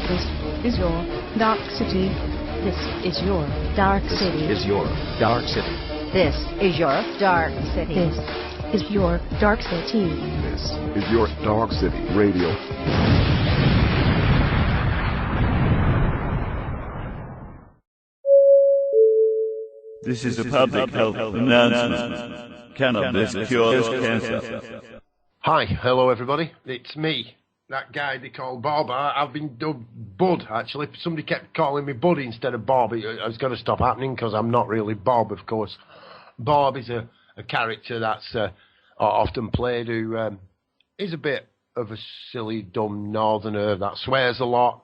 This is your Dark City. This is your Dark City. This is your Dark City. This is your Dark City. This is your Dark City. This is your Dark City Radio. This is a public health announcement. Cannabis cures cancer. Hi, hello everybody. It's me, that guy they call Bob. I've been dubbed Bud, actually. Somebody kept calling me Buddy instead of Bob. It's got to stop happening because I'm not really Bob, of course. Bob is a character that's often played who is a bit of a silly, dumb northerner that swears a lot,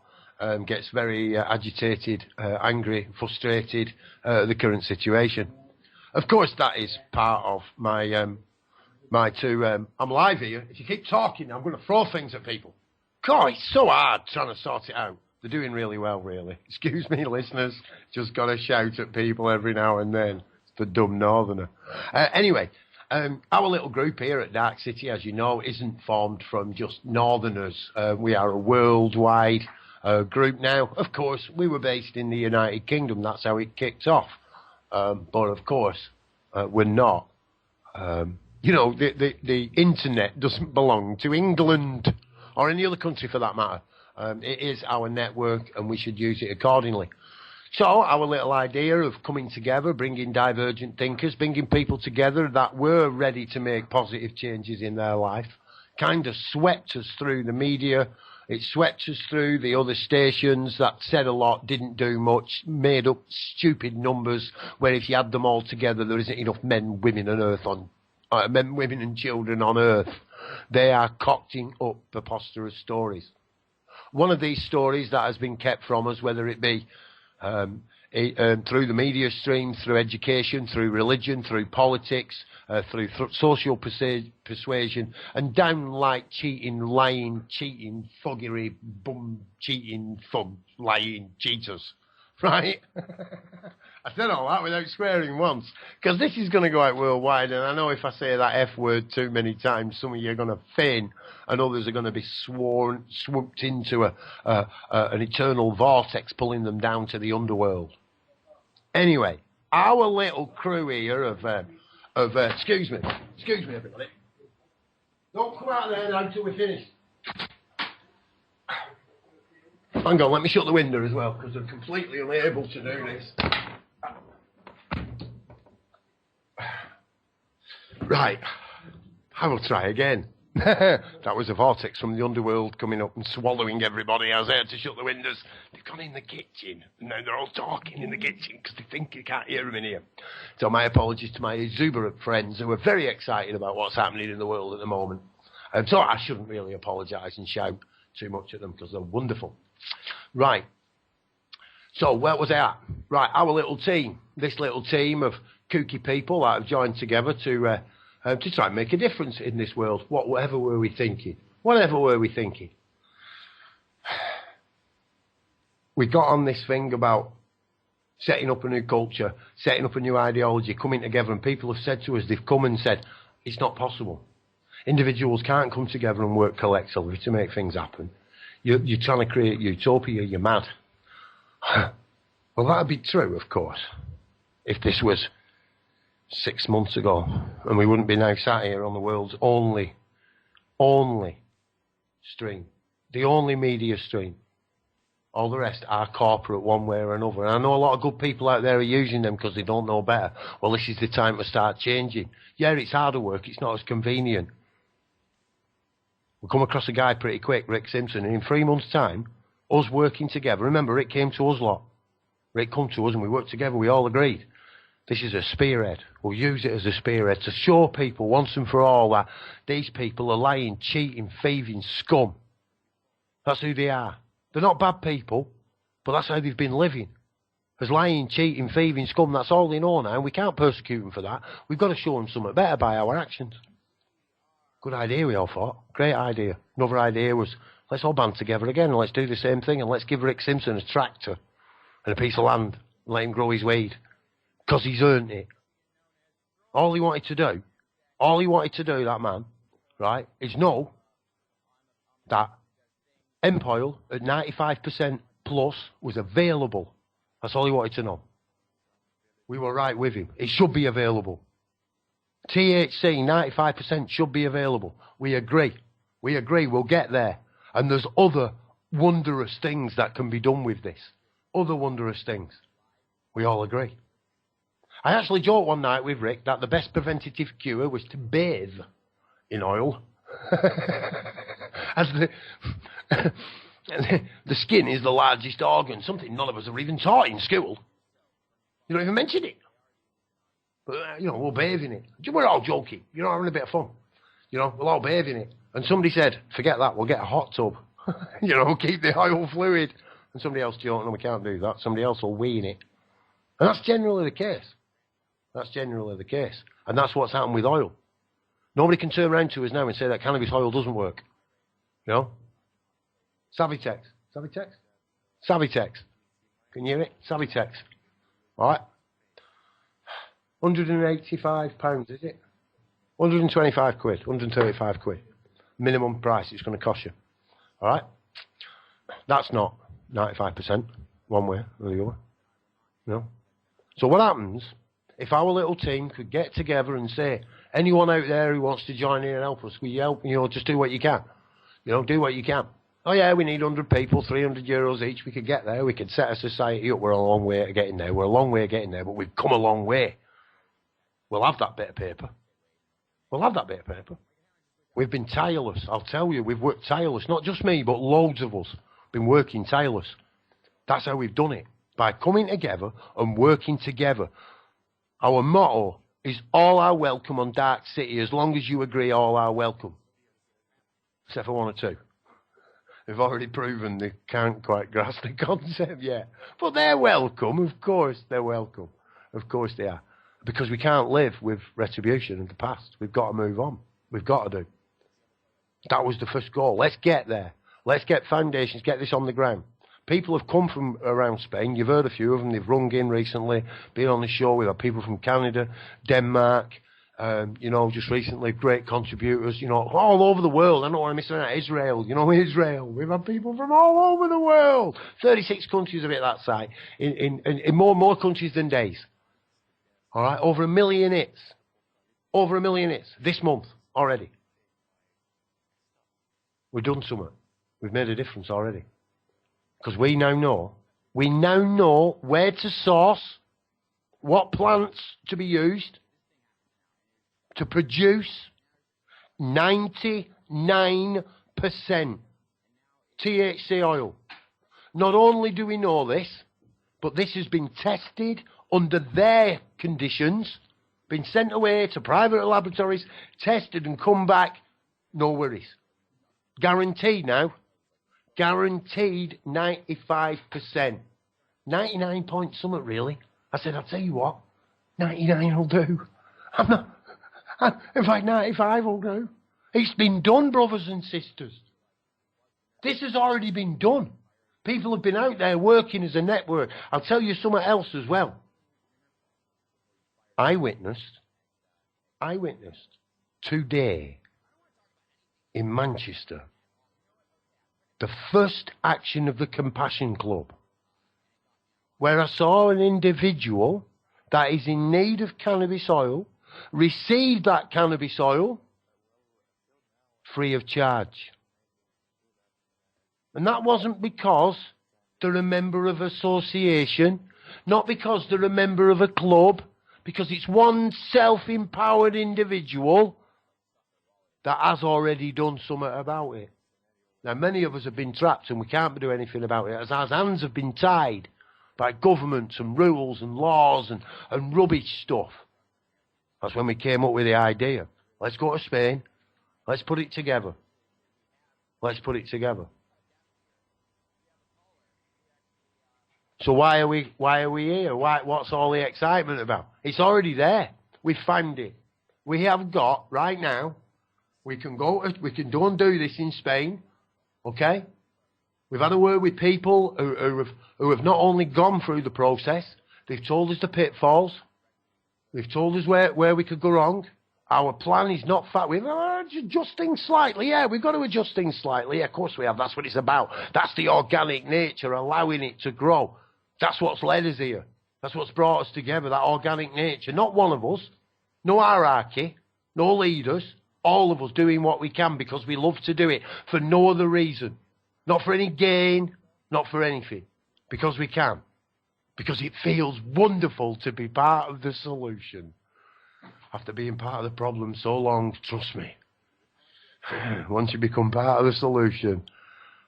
gets very agitated, angry, frustrated at the current situation. Of course, that is part of my I'm live here. If you keep talking, I'm going to throw things at people. God, it's so hard trying to sort it out. They're doing really well, really. Excuse me, listeners. Just got to shout at people every now and then. It's the dumb northerner. Anyway, our little group here at Dark City, as you know, isn't formed from just northerners. We are a worldwide group now. Of course, we were based in the United Kingdom. That's how it kicked off. But, of course, we're not. You know, the internet doesn't belong to England or any other country for that matter. It is our network and we should use it accordingly. So our little idea of coming together, bringing divergent thinkers, bringing people together that were ready to make positive changes in their life, kind of swept us through the media. It swept us through the other stations that said a lot, didn't do much, made up stupid numbers where if you add them all together, there isn't enough men, women and men, women and children on Earth. They are cocking up preposterous stories. One of these stories that has been kept from us, whether it be through the media stream, through education, through religion, through politics, through social persuasion, and downright cheating, lying, cheating, thuggery, bum, cheating, thug, lying, cheaters. Right? I said all that without swearing once, because this is going to go out worldwide, and I know if I say that F word too many times, some of you are going to faint, and others are going to be swooped into an eternal vortex, pulling them down to the underworld. Anyway, our little crew here of excuse me, everybody. Don't come out there now until we're finished. Hang on, let me shut the window as well, because I'm completely unable to do this. Right, I will try again. That was a vortex from the underworld coming up and swallowing everybody. I was there to shut the windows. They've gone in the kitchen, and now they're all talking in the kitchen because they think you can't hear them in here. So my apologies to my exuberant friends who are very excited about what's happening in the world at the moment. So I shouldn't really apologise and shout too much at them because they're wonderful. Right. So where was I at? Right, our little team. This little team of kooky people that have joined together to try and make a difference in this world. Whatever were we thinking? Whatever were we thinking? We got on this thing about setting up a new culture, setting up a new ideology, coming together, and people have said to us, they've come and said, it's not possible. Individuals can't come together and work collectively to make things happen. You're trying to create utopia, you're mad. Well, that'd be true, of course, if this was 6 months ago, and we wouldn't be now sat here on the world's only stream, the only media stream. All the rest are corporate one way or another. And I know a lot of good people out there are using them because they don't know better. Well, this is the time to start changing. Yeah, it's harder work, it's not as convenient. We'll come across a guy pretty quick, Rick Simpson, and in 3 months' time, us working together. Remember, Rick came to us lot. Rick come to us and we worked together, we all agreed. This is a spearhead. We'll use it as a spearhead to show people once and for all that these people are lying, cheating, thieving scum. That's who they are. They're not bad people, but that's how they've been living. As lying, cheating, thieving scum, that's all they know now, and we can't persecute them for that. We've got to show them something better by our actions. Good idea, we all thought. Great idea. Another idea was, let's all band together again and let's do the same thing and let's give Rick Simpson a tractor and a piece of land and let him grow his weed. Because he's earned it. All he wanted to do, that man, right, is know that hemp oil at 95% plus was available. That's all he wanted to know. We were right with him. It should be available. THC, 95% should be available. We agree. We agree. We'll get there. And there's other wondrous things that can be done with this. Other wondrous things. We all agree. I actually joked one night with Rick that the best preventative cure was to bathe in oil. As the skin is the largest organ, something none of us are even taught in school. You don't even mention it. But, we'll bathe in it. We're all joking. Having a bit of fun. We'll all bathe in it. And somebody said, forget that, we'll get a hot tub. Keep the oil fluid. And somebody else, no, we can't do that. Somebody else will wee in it. And that's generally the case. That's generally the case. And that's what's happened with oil. Nobody can turn around to us now and say that cannabis oil doesn't work. Savitex. Savitex? Savitex. Can you hear it? Savitex. All right. £185, is it? 125 quid, 135 quid. Minimum price it's going to cost you. All right? That's not 95%, one way or the other. So what happens if our little team could get together and say, anyone out there who wants to join in and help us, will you help? Just do what you can. Do what you can. Oh yeah, we need 100 people, €300 each. We could get there. We could set a society up. We're a long way to getting there. We're a long way to getting there, but we've come a long way. We'll have that bit of paper. We'll have that bit of paper. We've been tireless. I'll tell you, we've worked tireless. Not just me, but loads of us been working tireless. That's how we've done it. By coming together and working together. Our motto is all are welcome on Dark City, as long as you agree all are welcome. Except for one or two. They've already proven they can't quite grasp the concept yet. But they're welcome, of course they're welcome. Of course they are. Because we can't live with retribution in the past. We've got to move on. We've got to do. That was the first goal. Let's get there. Let's get foundations, get this on the ground. People have come from around Spain. You've heard a few of them. They've rung in recently, been on the show. We've had people from Canada, Denmark, just recently, great contributors, all over the world. I don't want to miss out. Israel, Israel. We've had people from all over the world. 36 countries of it that side. In more countries than days. All right, over 1 million hits. Over 1 million hits this month already. We've done something. We've made a difference already. Because we now know where to source, what plants to be used to produce 99% THC oil. Not only do we know this, but this has been tested under their conditions, been sent away to private laboratories, tested and come back, no worries. Guaranteed now. Guaranteed 95%. 99 point something, really. I said, I'll tell you what, 99 will do. In fact, 95 will do. It's been done, brothers and sisters. This has already been done. People have been out there working as a network. I'll tell you something else as well. I witnessed today in Manchester the first action of the Compassion Club, where I saw an individual that is in need of cannabis oil receive that cannabis oil free of charge. And that wasn't because they're a member of an association, not because they're a member of a club, because it's one self-empowered individual that has already done something about it. Now, many of us have been trapped and we can't do anything about it, as our hands have been tied by governments and rules and laws and rubbish stuff. That's when we came up with the idea. Let's go to Spain. Let's put it together. Let's put it together. So why are we here? What's all the excitement about? It's already there. We found it. We have got, right now, we can go and do this in Spain. Okay? We've had a word with people who have not only gone through the process, they've told us the pitfalls. They've told us where we could go wrong. Our plan is not fat. We're adjusting slightly. Yeah, we've got to adjust things slightly. Yeah, of course we have. That's what it's about. That's the organic nature, allowing it to grow. That's what's led us here. That's what's brought us together, that organic nature. Not one of us. No hierarchy. No leaders. All of us doing what we can because we love to do it for no other reason. Not for any gain. Not for anything. Because we can. Because it feels wonderful to be part of the solution. After being part of the problem so long, trust me, once you become part of the solution,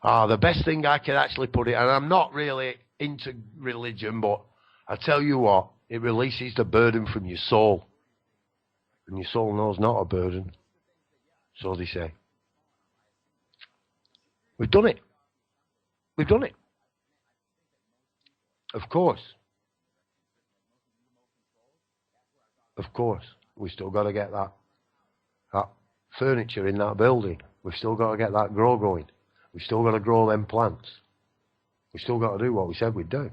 the best thing I can actually put it, and I'm not really into religion, but I tell you what, it releases the burden from your soul. And your soul knows not a burden. So they say. We've done it. We've done it. Of course. Of course. We've still got to get that furniture in that building. We've still got to get that grow going. We've still got to grow them plants. We've still got to do what we said we'd do.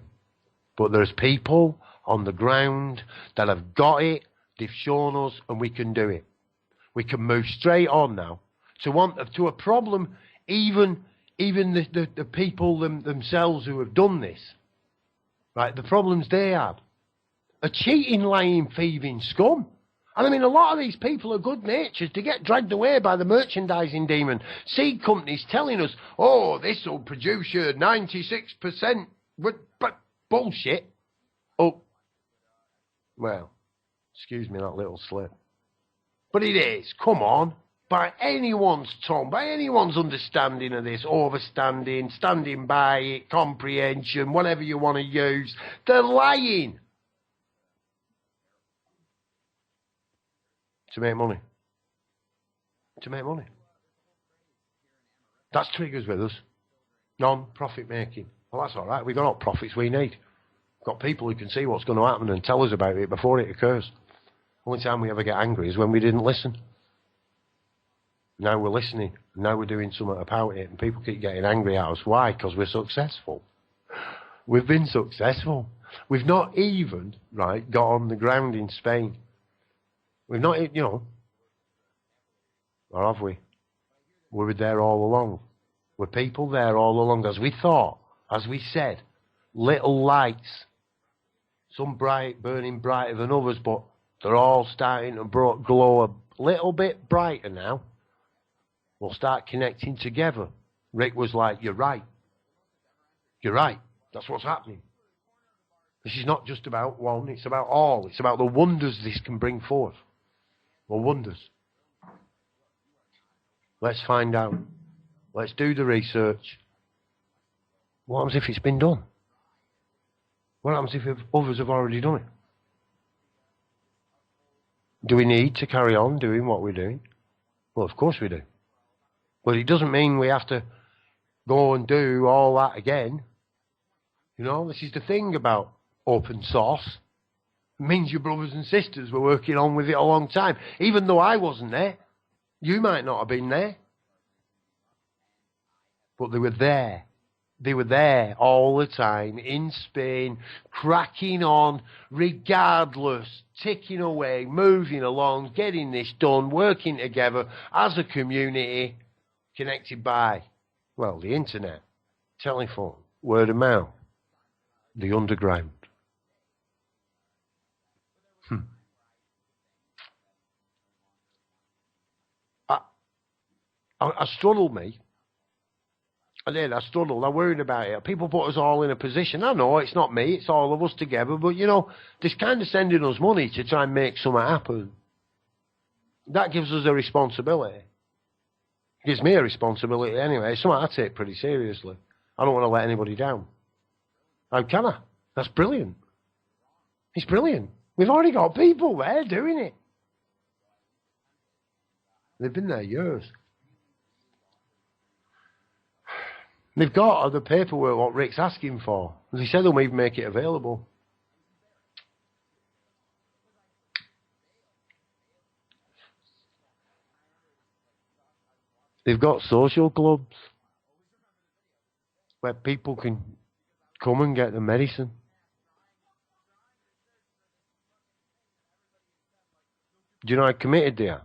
But there's people on the ground that have got it, they've shown us, and we can do it. We can move straight on now to a problem, even the people themselves who have done this, right, the problems they had, are cheating, lying, thieving scum. And I mean, a lot of these people are good-natured to get dragged away by the merchandising demon. Seed companies telling us, oh, this will produce you 96%. But bullshit. Oh, well, excuse me that little slip. But it is, come on. By anyone's tongue, by anyone's understanding of this, overstanding, standing by it, comprehension, whatever you want to use, they're lying. To make money. To make money. That's triggers with us. Non-profit making. Well, that's all right. We've got all profits we need. We've got people who can see what's going to happen and tell us about it before it occurs. Only time we ever get angry is when we didn't listen. Now we're listening. Now we're doing something about it. And people keep getting angry at us. Why? Because we're successful. We've been successful. We've not even, right, got on the ground in Spain. We've not, or have we? We were there all along. Were people there all along, as we thought, as we said, little lights, some bright, burning brighter than others, but they're all starting to glow a little bit brighter now. We'll start connecting together. Rick was like, you're right. You're right. That's what's happening. This is not just about one, it's about all. It's about the wonders this can bring forth. Well, wonders. Let's find out. Let's do the research. What happens if it's been done? What happens if others have already done it? Do we need to carry on doing what we're doing? Well, of course we do. But it doesn't mean we have to go and do all that again. This is the thing about open source. It means your brothers and sisters were working on with it a long time. Even though I wasn't there, you might not have been there. But they were there. They were there all the time in Spain, cracking on, regardless, ticking away, moving along, getting this done, working together as a community, connected by, well, the internet, telephone, word of mouth, the underground. I struggled, me. I did. I struggled. I worried about it. People put us all in a position. I know it's not me. It's all of us together. But, they're kind of sending us money to try and make something happen. That gives us a responsibility. It gives me a responsibility anyway. It's something I take pretty seriously. I don't want to let anybody down. How can I? That's brilliant. It's brilliant. We've already got people there doing it. They've been there years. They've got the paperwork, what Rick's asking for. As he said, they'll even make it available. They've got social clubs where people can come and get the medicine. Do you know how committed they are?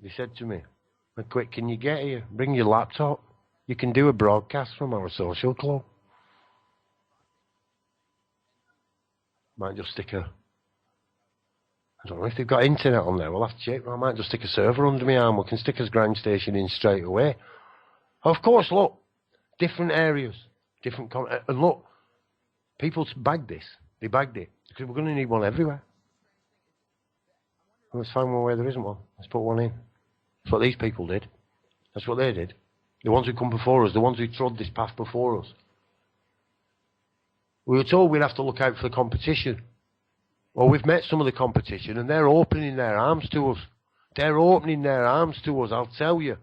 They said to me, quick, can you get here? Bring your laptop. You can do a broadcast from our social club. Might just stick a... I don't know if they've got internet on there. We'll have to check. I might just stick a server under my arm. We can stick a ground station in straight away. Of course, look, different areas, different... and look, people bagged this. They bagged it. Because we're going to need one everywhere. Let's find one where there isn't one. Let's put one in. That's what these people did. That's what they did. The ones who come before us, the ones who trod this path before us. We were told we'd have to look out for the competition. Well, we've met some of the competition, and they're opening their arms to us. They're opening their arms to us, I'll tell you.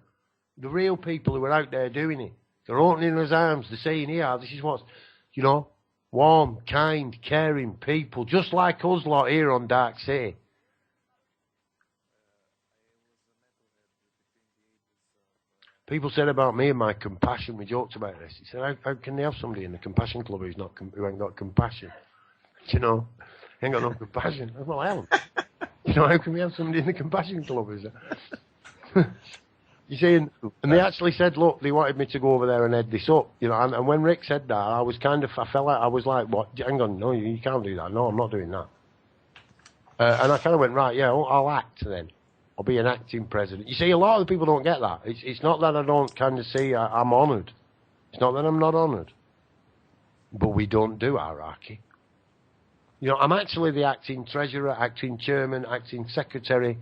The real people who are out there doing it, they're opening their arms. They're saying, here, this is what's, you know, warm, kind, caring people, just like us lot here on Dark City. People said about me and my compassion, we joked about this. He said, how can they have somebody in the compassion club who ain't got compassion? You know, ain't got no compassion. Well, I haven't. You know, how can we have somebody in the compassion club? Is it? You see, and they actually said, look, they wanted me to go over there and head this up. You know, and when Rick said that, I felt like, I was like, what? Hang on, no, you can't do that. No, I'm not doing that. And I kind of went, right, yeah, I'll act then. I'll be an acting president. You see, a lot of the people don't get that. It's not that I don't kind of see I'm honoured. It's not that I'm not honoured. But we don't do hierarchy. You know, I'm actually the acting treasurer, acting chairman, acting secretary,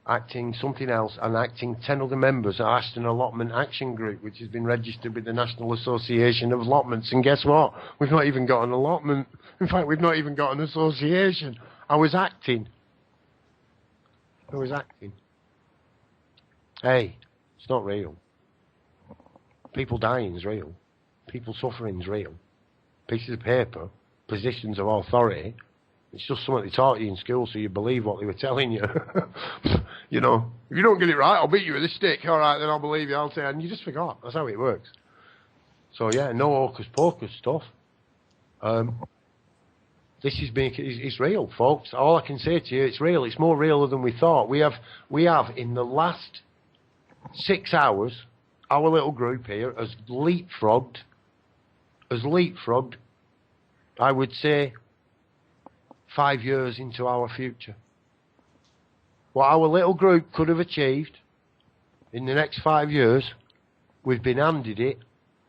acting something else, and acting 10 other members of Ashton Allotment Action Group, which has been registered with the National Association of Allotments. And guess what? We've not even got an allotment. In fact, we've not even got an association. I was acting. Hey, it's not real. People dying's real. People suffering's real. Pieces of paper, positions of authority, it's just something they taught you in school so you believe what they were telling you. You know, if you don't get it right, I'll beat you with a stick. All right, then I'll believe you. I'll say, and you just forgot. That's how it works. So yeah, no hocus pocus stuff. This is it's real, folks. All I can say to you, it's real. It's more real than we thought. We have in the last 6 hours, our little group here has leapfrogged, I would say, 5 years into our future. What our little group could have achieved in the next 5 years, we've been handed it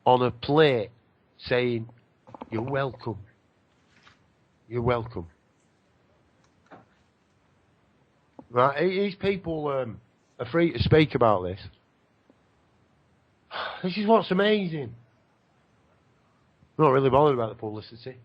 on a plate saying, you're welcome. You're welcome. Right, these people are free to speak about this. This is what's amazing. I'm not really bothered about the publicity.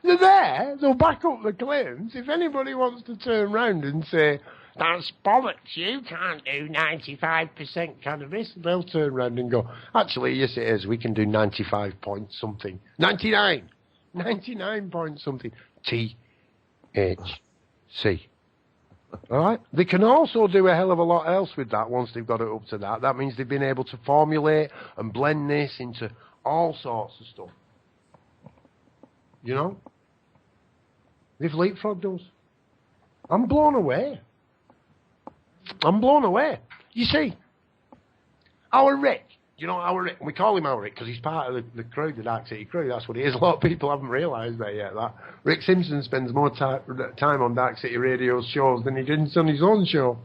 They're there, they'll back up the claims. If anybody wants to turn round and say, that's bollocks, you can't do 95% cannabis, they'll turn round and go, actually, yes it is, we can do 95 point something. 99 point something. THC. Alright? They can also do a hell of a lot else with that once they've got it up to that. That means they've been able to formulate and blend this into all sorts of stuff. You know? They've leapfrogged us. I'm blown away. You see, our Rick, you know, our Rick, we call him our Rick because he's part of the crew, the Dark City crew. That's what he is. A lot of people haven't realised that yet. That Rick Simpson spends more time on Dark City Radio shows than he did on his own show.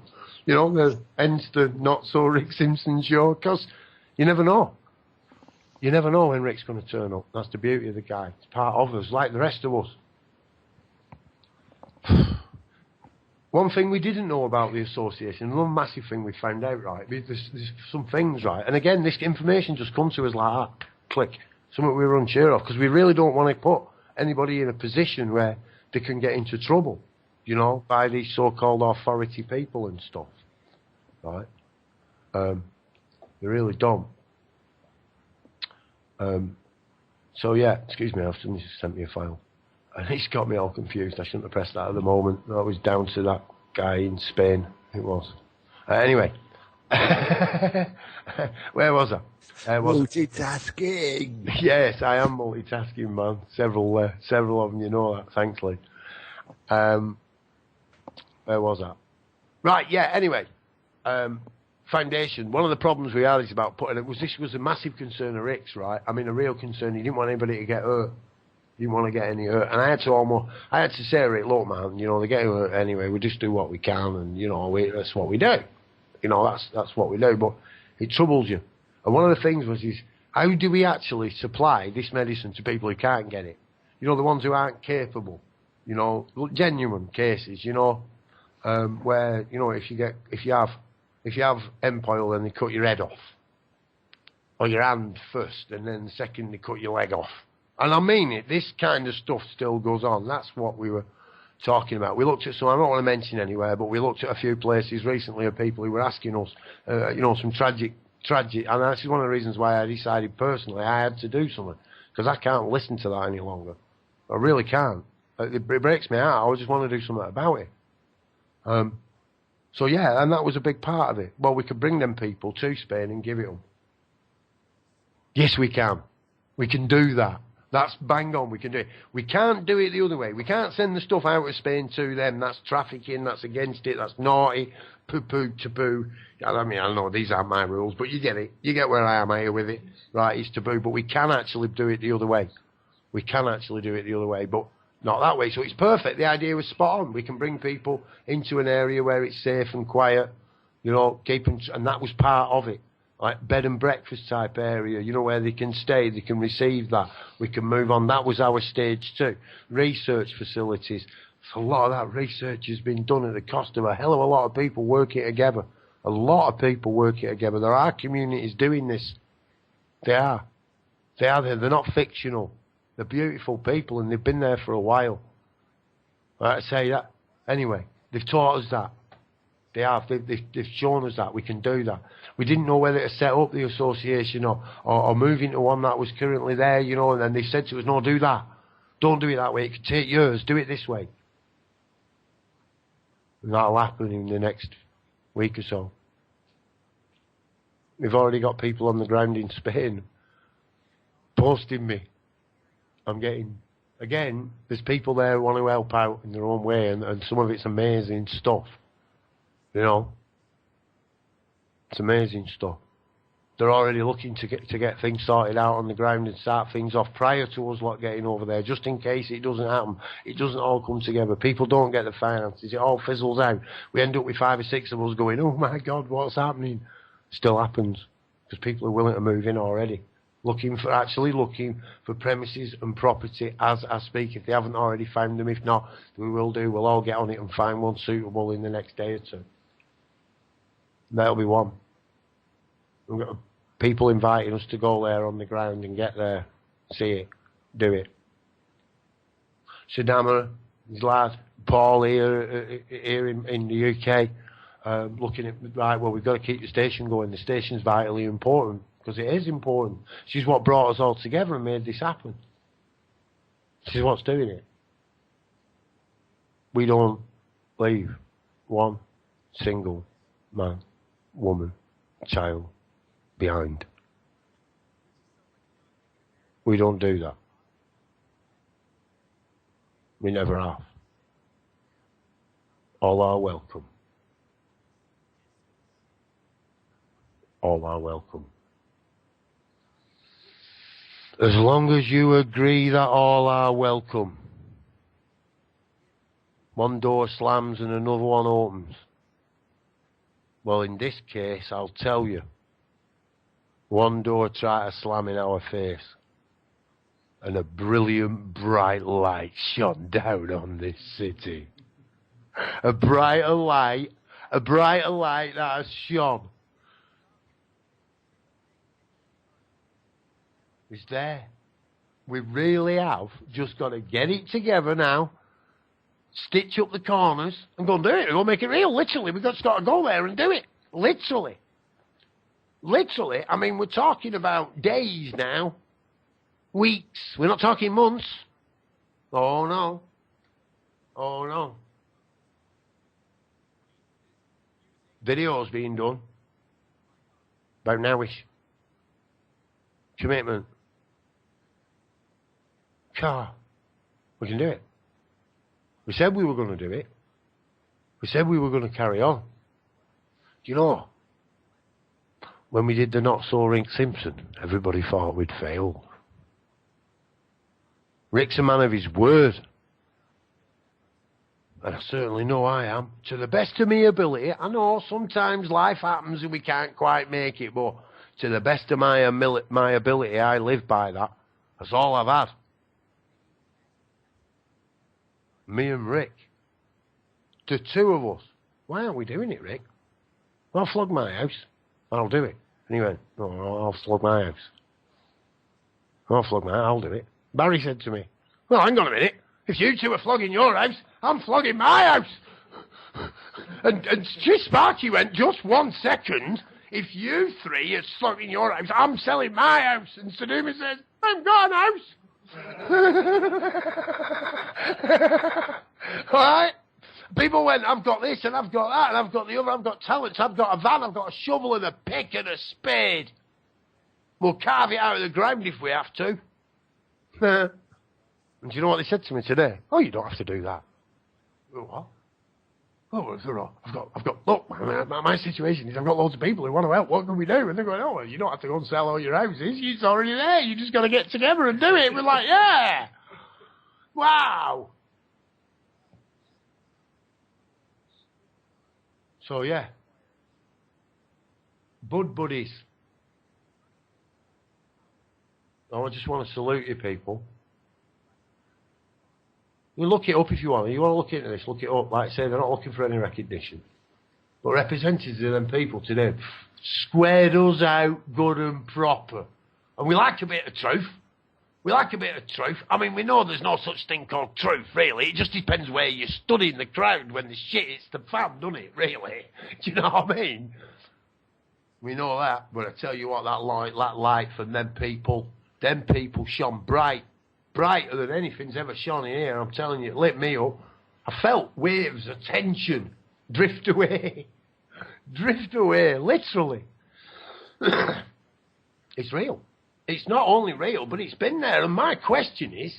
You know, hence the not so Rick Simpson show, because you never know. You never know when Rick's going to turn up. That's the beauty of the guy. It's part of us, like the rest of us. One thing we didn't know about the association, one massive thing we found out, right, there's some things, right, and again, this information just comes to us like that, click, something we were unsure of, because we really don't want to put anybody in a position where they can get into trouble, you know, by these so-called authority people and stuff, right? They really don't. So yeah, excuse me, Austin just sent me a file. And it's got me all confused. I shouldn't have pressed that at the moment. That was down to that guy in Spain. It was. Anyway. Where was I? Multitasking. Yes, I am multitasking, man. Several of them, you know that. Thanks, Lee. Where was that? Right, yeah, anyway. Foundation. One of the problems we had is about putting it, this was a massive concern of Rick's, right? I mean, a real concern. He didn't want anybody to get hurt. He didn't want to get any hurt. And I had to say, Rick, look, man, you know, they get hurt anyway. We just do what we can, and, you know, that's what we do. You know, that's what we do. But it troubles you. And one of the things is, how do we actually supply this medicine to people who can't get it? You know, the ones who aren't capable. You know, genuine cases, you know, where, you know, if you have hemp oil and they cut your head off, or your hand first, and then second they cut your leg off. And I mean it, this kind of stuff still goes on. That's what we were talking about. We looked at some, I don't want to mention anywhere, but we looked at a few places recently of people who were asking us, you know, some tragic, and this is one of the reasons why I decided personally I had to do something, because I can't listen to that any longer. I really can't. It breaks me out. I just want to do something about it. So yeah, and that was a big part of it. Well, we could bring them people to Spain and give it them. Yes, we can. We can do that. That's bang on, we can do it. We can't do it the other way. We can't send the stuff out of Spain to them. That's trafficking, that's against it, that's naughty, poo-poo, taboo. I mean, I know these aren't my rules, but you get it. You get where I am here with it. Right, it's taboo, but we can actually do it the other way. We can actually do it the other way, but not that way. So it's perfect. The idea was spot on. We can bring people into an area where it's safe and quiet, you know, and that was part of it. Like bed and breakfast type area, you know, where they can stay, they can receive that. We can move on. That was our stage 2. Research facilities. So a lot of that research has been done at the cost of a hell of a lot of people working together. A lot of people working together. There are communities doing this. They are. They're not fictional. They're beautiful people, and they've been there for a while. Like I say that. Anyway, they've taught us that. They have. They've shown us that. We can do that. We didn't know whether to set up the association or move into one that was currently there, you know, and then they said to us, no, do that. Don't do it that way. It could take years. Do it this way. And that'll happen in the next week or so. We've already got people on the ground in Spain posting me. I'm getting, again, there's people there who want to help out in their own way, and some of it's amazing stuff. You know, it's amazing stuff. They're already looking to get things sorted out on the ground and start things off prior to us lot getting over there, just in case it doesn't happen. It doesn't all come together. People don't get the finances. It all fizzles out. We end up with 5 or 6 of us going, oh my God, what's happening? Still happens, because people are willing to move in already. Looking for premises and property as I speak, if they haven't already found them. If not, we will do. We'll all get on it and find one suitable in the next day or two. That'll be one. We've got people inviting us to go there on the ground and get there, see it, do it. Sadama, his lad, Paul here in the UK, looking at, right, well, we've got to keep the station going. The station's vitally important, because it is important. She's what brought us all together and made this happen. She's what's doing it. We don't leave one single man, woman, child behind. We don't do that. We never have. All are welcome. All are welcome. As long as you agree that all are welcome. One door slams and another one opens. Well, in this case, I'll tell you. One door tried to slam in our face, and a brilliant, bright light shone down on this city. A brighter light that has shone. It's there. We really have just got to get it together now, stitch up the corners, and go and do it. We'll make it real, literally. We've got to go there and do it. Literally. Literally. I mean, we're talking about days now. Weeks. We're not talking months. Oh, no. Oh, no. Videos being done. About nowish. Commitment. Car. We can do it. We said we were going to do it. We said we were going to carry on. Do you know, when we did the Not So Rick Simpson, everybody thought we'd failed. Rick's a man of his word. And I certainly know I am. To the best of my ability. I know sometimes life happens and we can't quite make it, but to the best of my ability, I live by that. That's all I've had. Me and Rick. The two of us. Why aren't we doing it, Rick? I'll flog my house. I'll do it. And he went, no, I'll flog my house. I'll do it. Barry said to me, well, hang on a minute. If you two are flogging your house, I'm flogging my house. And Sparky went, just 1 second. If you three are flogging your house, I'm selling my house. And Saduma says, I've got an house. All right? People went, I've got this and I've got that and I've got the other, I've got talents, I've got a van, I've got a shovel and a pick and a spade. We'll carve it out of the ground if we have to. And do you know what they said to me today? Oh, you don't have to do that. What? Oh, I've got, look, my situation is I've got loads of people who want to help. What can we do? And they're going, oh, well, you don't have to go and sell all your houses. It's already there. You just got to get together and do it. We're like, yeah. Wow. So, yeah. Bud buddies. I just want to salute you people. You look it up if you want. You want to look into this, look it up. Like I say, they're not looking for any recognition. But representatives of them people today squared us out good and proper. And we like a bit of truth. I mean, we know there's no such thing called truth, really. It just depends where you stood in the crowd when the shit hits the fan, doesn't it, really? Do you know what I mean? We know that, but I tell you what, that light from them people shone brighter than anything's ever shone in here. I'm telling you, it lit me up. I felt waves of tension drift away, literally. It's real. It's not only real, but it's been there. And my question is,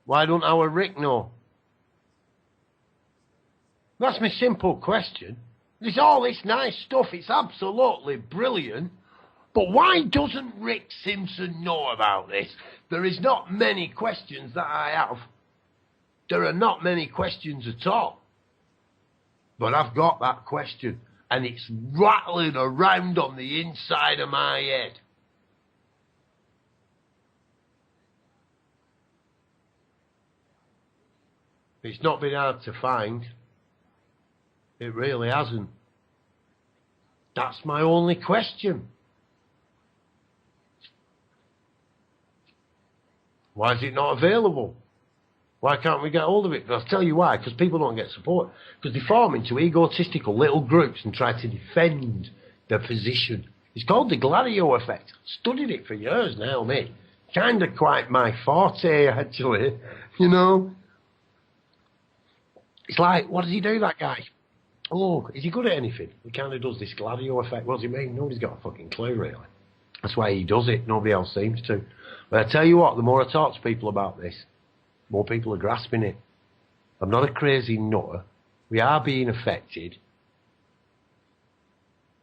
why don't our Rick know? That's my simple question. There's all this nice stuff. It's absolutely brilliant. But why doesn't Rick Simpson know about this? There is not many questions that I have. There are not many questions at all. But I've got that question. And it's rattling around on the inside of my head. It's not been hard to find. It really hasn't. That's my only question. Why is it not available? Why can't we get hold of it? I'll tell you why, because people don't get support. Because they form into egotistical little groups and try to defend their position. It's called the Gladio effect. Studied it for years now, mate. Kind of quite my forte, actually. You know? It's like, what does he do, that guy? Oh, is he good at anything? He kind of does this Gladio effect. What does it mean? Nobody's got a fucking clue, really. That's why he does it. Nobody else seems to. But I tell you what, the more I talk to people about this, more people are grasping it. I'm not a crazy nutter. We are being affected.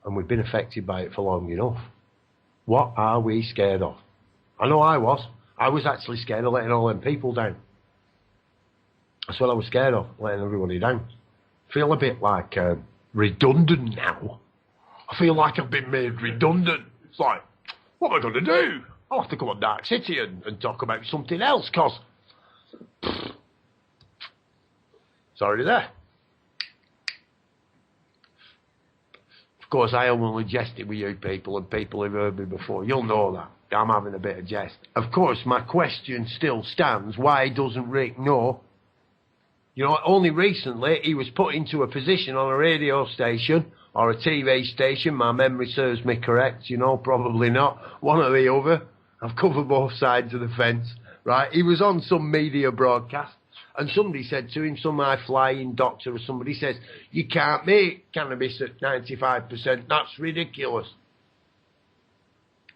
And we've been affected by it for long enough. What are we scared of? I know I was. I was actually scared of letting all them people down. That's what I was scared of, letting everybody down. I feel a bit like redundant now. I feel like I've been made redundant. It's like, what am I going to do? I'll have to go on Darkcity and talk about something else, because it's already there. Of course, I only jested with you people and people who've heard me before. You'll know that. I'm having a bit of jest. Of course, my question still stands. Why doesn't Rick know? You know, only recently he was put into a position on a radio station or a TV station. My memory serves me correct, you know, probably not. One or the other. I've covered both sides of the fence, right? He was on some media broadcast, and somebody said to him, some high-flying doctor or somebody says, you can't make cannabis at 95%, that's ridiculous.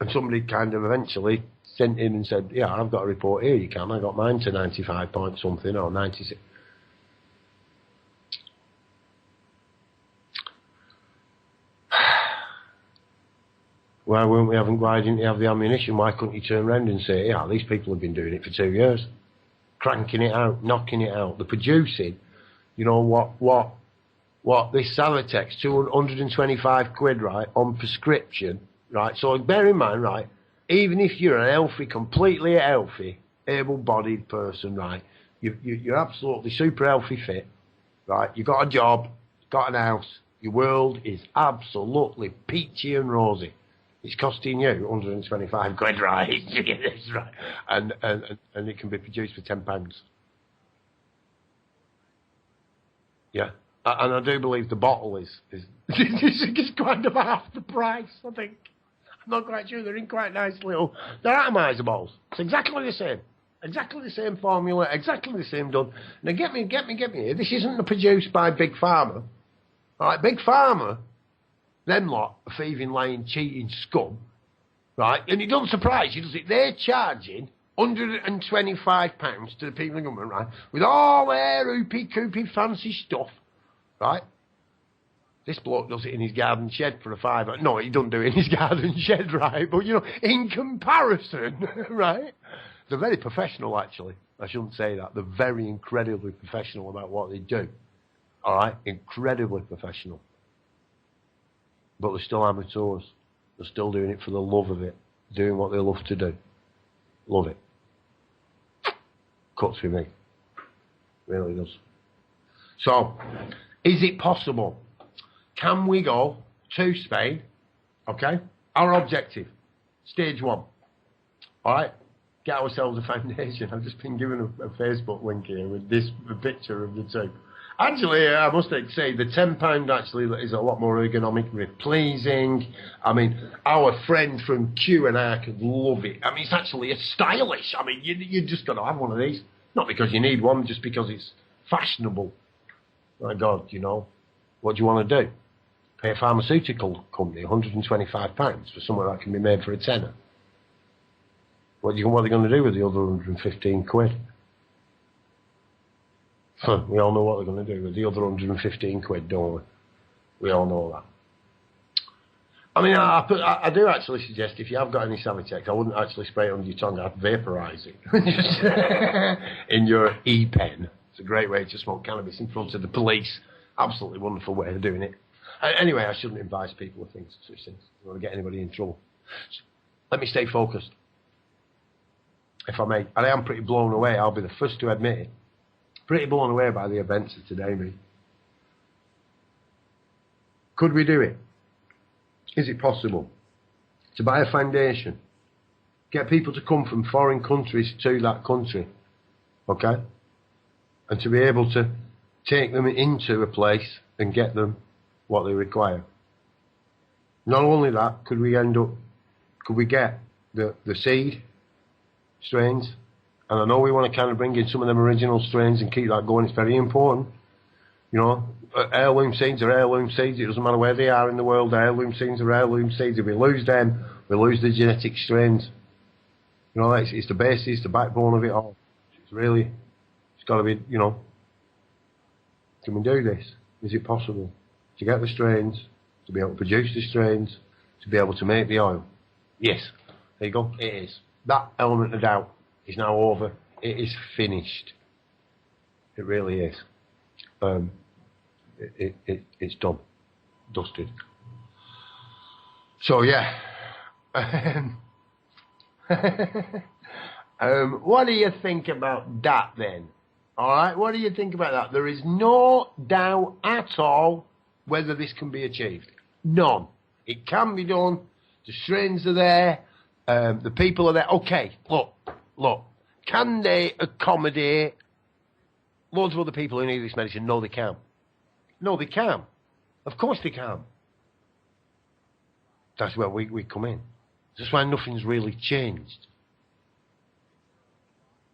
And somebody kind of eventually sent in and said, yeah, I've got a report here, you can. I got mine to 95 point something or 96. Why didn't you have the ammunition? Why couldn't you turn around and say, yeah, these people have been doing it for 2 years, cranking it out, knocking it out. They're producing, you know, what this Salatex, 225 quid, right, on prescription, right? So bear in mind, right, even if you're a completely healthy, able-bodied person, right, you're absolutely super healthy fit, right, you've got a job, got an house, your world is absolutely peachy and rosy. It's costing you 125 quid, right? Right. And it can be produced for £10. Yeah. And I do believe the bottle is it's kind of half the price, I think. I'm not quite sure. They're in quite nice little... They're atomizer bottles. It's exactly the same. Exactly the same formula, exactly the same done. Now get me here. This isn't produced by Big Pharma. All right, Big Pharma... Them lot, a thieving, lying, cheating scum, right? And it doesn't surprise you, does it? They're charging £125 to the people in government, right? With all their hoopy-coopy fancy stuff, right? This bloke does it in his garden shed for a £5. No, he doesn't do it in his garden shed, right? But, you know, in comparison, right? They're very professional, actually. I shouldn't say that. They're very incredibly professional about what they do. All right? Incredibly professional. But they're still amateurs. They're still doing it for the love of it. Doing what they love to do. Love it. Cuts with me. Really does. So, is it possible? Can we go to Spain? Okay? Our objective. Stage 1. Alright? Get ourselves a foundation. I've just been given a Facebook link here with this picture of the two. Actually, I must say, the £10 actually is a lot more ergonomically pleasing. I mean, our friend from Q&R could love it. I mean, it's actually stylish. I mean, you just got to have one of these. Not because you need one, just because it's fashionable. My God, you know, what do you want to do? Pay a pharmaceutical company £125 for something that can be made for a tenner. What are they going to do with the other 115 quid? We all know what they're going to do with the other 115 quid, don't we? We all know that. I mean, I do actually suggest if you have got any Salatex, I wouldn't actually spray it under your tongue. I'd vaporise it in your e-pen. It's a great way to smoke cannabis in front of the police. Absolutely wonderful way of doing it. Anyway, I shouldn't advise people of such things. I don't want to get anybody in trouble. So, let me stay focused, if I may. And I am pretty blown away. I'll be the first to admit it. Pretty blown away by the events of today, me. Could we do it? Is it possible to buy a foundation, get people to come from foreign countries to that country, okay, and to be able to take them into a place and get them what they require? Not only that, could we get the seed strains? And I know we want to kind of bring in some of them original strains and keep that going. It's very important. You know, heirloom seeds are heirloom seeds. It doesn't matter where they are in the world. Heirloom seeds are heirloom seeds. If we lose them, we lose the genetic strains. You know, it's the basis, the backbone of it all. It's got to be, you know, can we do this? Is it possible to get the strains, to be able to produce the strains, to be able to make the oil? Yes. There you go. It is. That element of doubt is now over. It is finished. It really is. It's done. Dusted. So yeah. What do you think about that then? Alright, what do you think about that? There is no doubt at all whether this can be achieved. None. It can be done. The strains are there. The people are there. Okay, look. Can they accommodate loads of other people who need this medicine? No, they can. No, they can. Of course they can. That's where we come in. That's why nothing's really changed.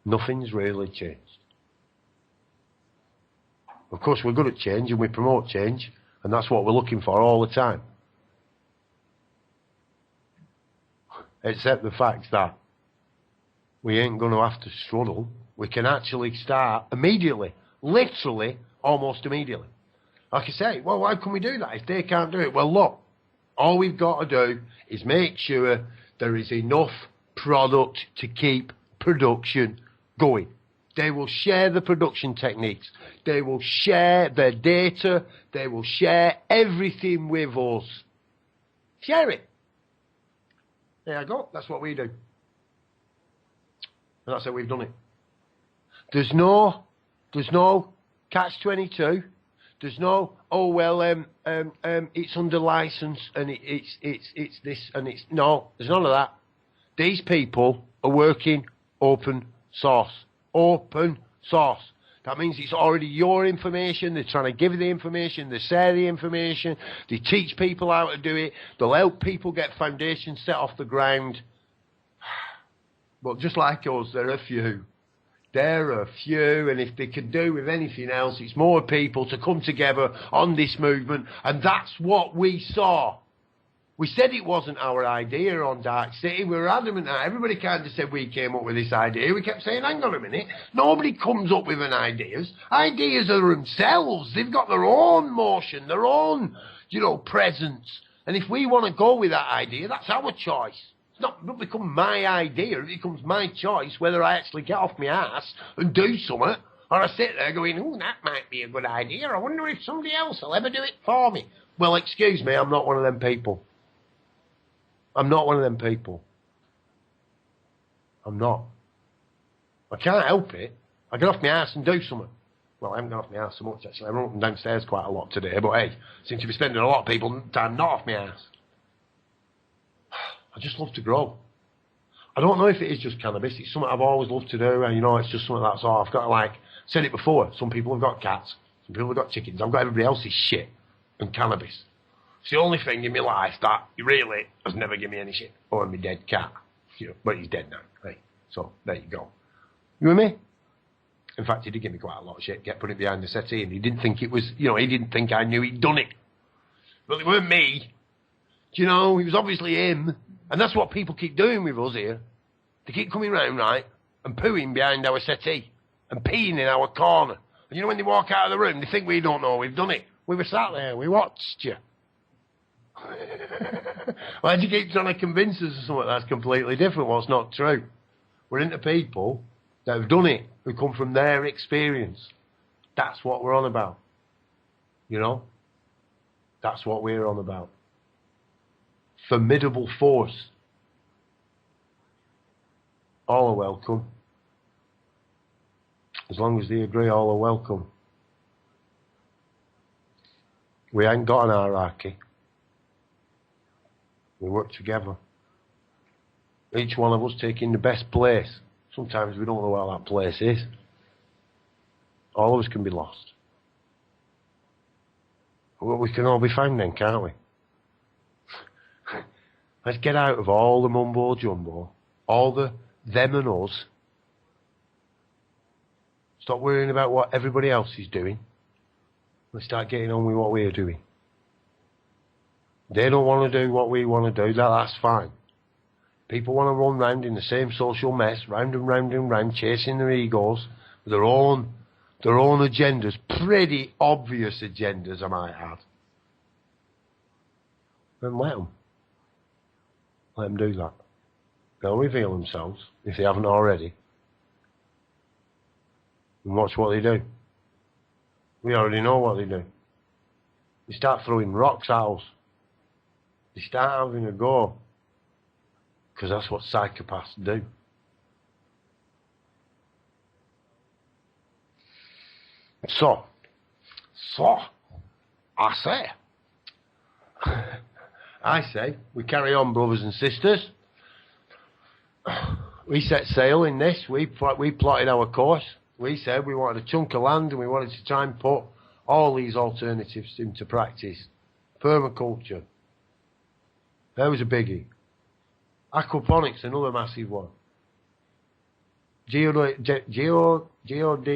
Nothing's really changed. Of course, we're good at change and we promote change, and that's what we're looking for all the time. Except the fact that we ain't going to have to struggle. We can actually start immediately, literally, almost immediately. Like I say, well, how can we do that if they can't do it? Well, look, all we've got to do is make sure there is enough product to keep production going. They will share the production techniques. They will share their data. They will share everything with us. Share it. There you go. That's what we do. And that's how we've done it. There's no catch-22. There's no, oh well, it's under license and it's this and it's no. There's none of that. These people are working open source. Open source. That means it's already your information. They're trying to give you the information. They share the information. They teach people how to do it. They'll help people get foundations set off the ground. But just like us, there are a few. There are a few, and if they could do with anything else, it's more people to come together on this movement, and that's what we saw. We said it wasn't our idea on Darkcity. We were adamant that everybody kind of said we came up with this idea. We kept saying, hang on a minute, nobody comes up with ideas. Ideas are themselves. They've got their own motion, their own, presence. And if we want to go with that idea, that's our choice. It's not become my idea. It becomes my choice whether I actually get off my ass and do something, or I sit there going, oh, that might be a good idea. I wonder if somebody else will ever do it for me. Well, excuse me, I'm not one of them people. I'm not one of them people. I'm not. I can't help it. I get off my ass and do something. Well, I haven't got off my ass so much, actually. I'm running downstairs quite a lot today, but hey, seem to be spending a lot of people time not off my ass. I just love to grow. I don't know if it is just cannabis. It's something I've always loved to do, and it's just something that's all. I've got said it before, some people have got cats, some people have got chickens. I've got everybody else's shit and cannabis. It's the only thing in my life that really has never given me any shit. Or my dead cat. But he's dead now. Right? So, there you go. You with me? In fact, he did give me quite a lot of shit. Kept putting it behind the settee, and he didn't think it was, he didn't think I knew he'd done it. But it weren't me. It was obviously him. And that's what people keep doing with us here. They keep coming round, right, and pooing behind our settee. And peeing in our corner. And when they walk out of the room, they think we don't know we've done it. We were sat there, we watched you. Why do you keep trying to convince us of something that's completely different? Well, it's not true. We're into people that have done it, who come from their experience. That's what we're on about. That's what we're on about. Formidable force. All are welcome. As long as they agree, all are welcome. We ain't got an hierarchy. We work together. Each one of us taking the best place. Sometimes we don't know where that place is. All of us can be lost. Well, we can all be found then, can't we? Let's get out of all the mumbo jumbo, all the them and us. Stop worrying about what everybody else is doing. Let's start getting on with what we're doing. They don't want to do what we want to do, that's fine. People want to run round in the same social mess, round and round and round, chasing their egos, with their own agendas, pretty obvious agendas, I might add. Then let them do that. They'll reveal themselves, if they haven't already. And watch what they do. We already know what they do. They start throwing rocks at us. They start having a go. Because that's what psychopaths do. So, I say, we carry on, brothers and sisters. We set sail in this. We plotted our course. We said we wanted a chunk of land and we wanted to try and put all these alternatives into practice. Permaculture. That was a biggie. Aquaponics, another massive one. Geodomes. You'll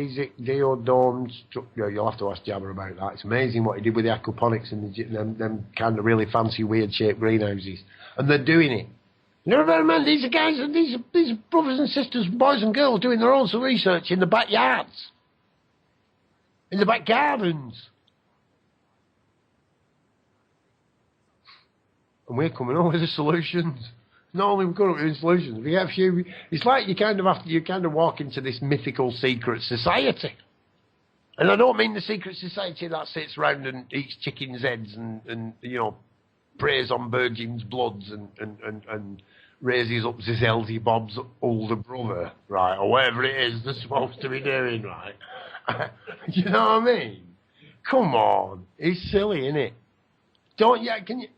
have to ask Jabber about that. It's amazing what he did with the aquaponics and them kind of really fancy, weird-shaped greenhouses. And they're doing it. Never bear in mind, these are guys, these are brothers and sisters, boys and girls doing their own research in the backyards, in the back gardens. And we're coming up with the solutions. Not only we come up with the solutions, we have few. It's like you kind of walk into this mythical secret society. And I don't mean the secret society that sits round and eats chickens' heads and preys on virgins' bloods and raises up Zizelzi Bob's older brother, right, or whatever it is they're supposed to be doing, right? You know what I mean? Come on, it's silly, isn't it? Can you?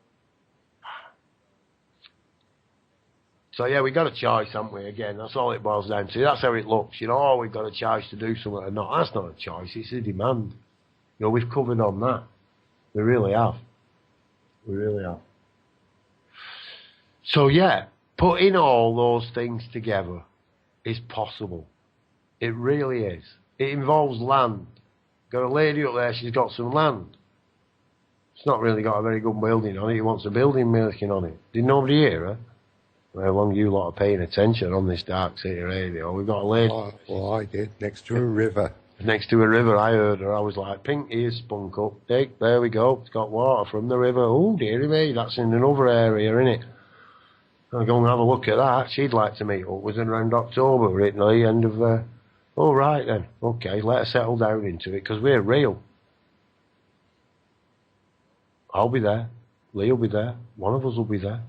So yeah, we got a choice, haven't we? Again, that's all it boils down to. That's how it looks, Oh, we've got a choice to do something or not. That's not a choice, it's a demand. We've covered on that. We really have. We really have. So yeah, putting all those things together is possible. It really is. It involves land. Got a lady up there, she's got some land. It's not really got a very good building on it. He wants a building making on it. Did nobody hear her? How long you lot are paying attention on this Darkcity radio? We've got a lady. Well, I did, next to a river. Next to a river, I heard her. I was like, pink ears spunk up. There we go. It's got water from the river. Oh, dearie me, that's in another area, innit? I'll go and have a look at that. She'd like to meet up. Was it around October? We're at the end of... Oh, right then. Okay, let her settle down into it, because we're real. I'll be there. Lee will be there. One of us will be there.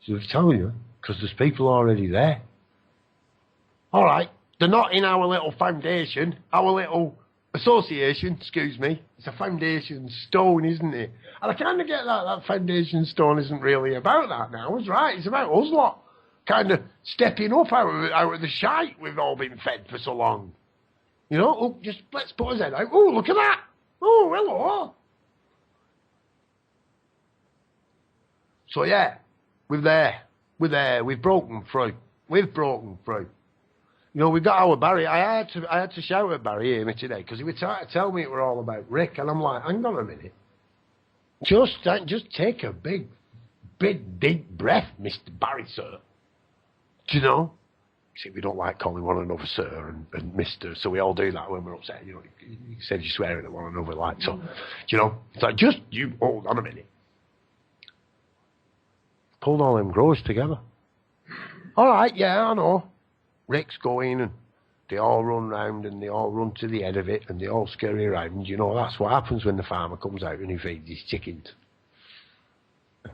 So I'm telling you, because there's people already there. All right, they're not in our little foundation, our little association, excuse me. It's a foundation stone, isn't it? And I kind of get that foundation stone isn't really about that now. It's right, it's about us lot kind of stepping up out of the shite we've all been fed for so long. Just let's put us head out. Oh, look at that. Oh, hello. So yeah. We're there. We've broken through. We've got our Barry. I had to shout at Barry here today because he was trying to tell me it were all about Rick, and I'm like, hang on a minute. Just take a big deep breath, Mr. Barry, sir. Do you know? See, we don't like calling one another sir and Mr. So we all do that when we're upset. You said you're swearing at one another, like so. It's like you hold on a minute. Pulled all them growers together. All right, yeah, I know. Rick's going and they all run round and they all run to the head of it and they all scurry around. That's what happens when the farmer comes out and he feeds his chickens.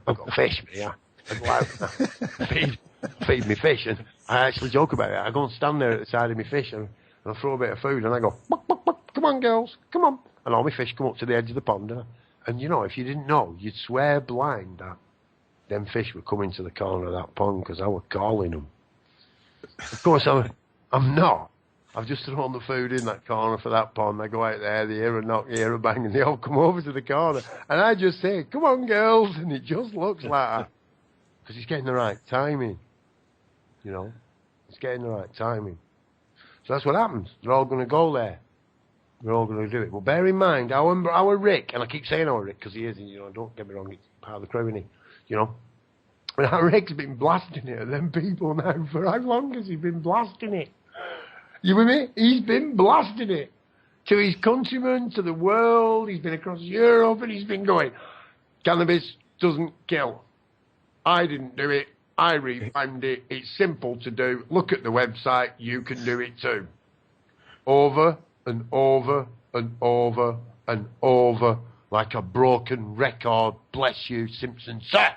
I've got fish, yeah. I go out, feed me fish, and I actually joke about it. I go and stand there at the side of my fish and I throw a bit of food and I go, buck, buck, buck, come on, girls, come on. And all my fish come up to the edge of the pond. And if you didn't know, you'd swear blind that them fish were coming to the corner of that pond because I was calling them. Of course, I'm not. I've just thrown the food in that corner for that pond. I go out there, they hear a knock, they hear a bang, and they all come over to the corner. And I just say, come on, girls. And it just looks like that. Because he's getting the right timing. He's getting the right timing. So that's what happens. They're all going to go there. They're all going to do it. But bear in mind, our Rick, and I keep saying our Rick because he is, don't get me wrong, it's part of the crew, isn't he? And our Rick's been blasting it at them people now. For how long has he been blasting it? You with me? He's been blasting it to his countrymen, to the world. He's been across Europe and he's been going, cannabis doesn't kill. I didn't do it. I refound it. It's simple to do. Look at the website. You can do it too. Over and over and over and over like a broken record. Bless you, Simpson, sir.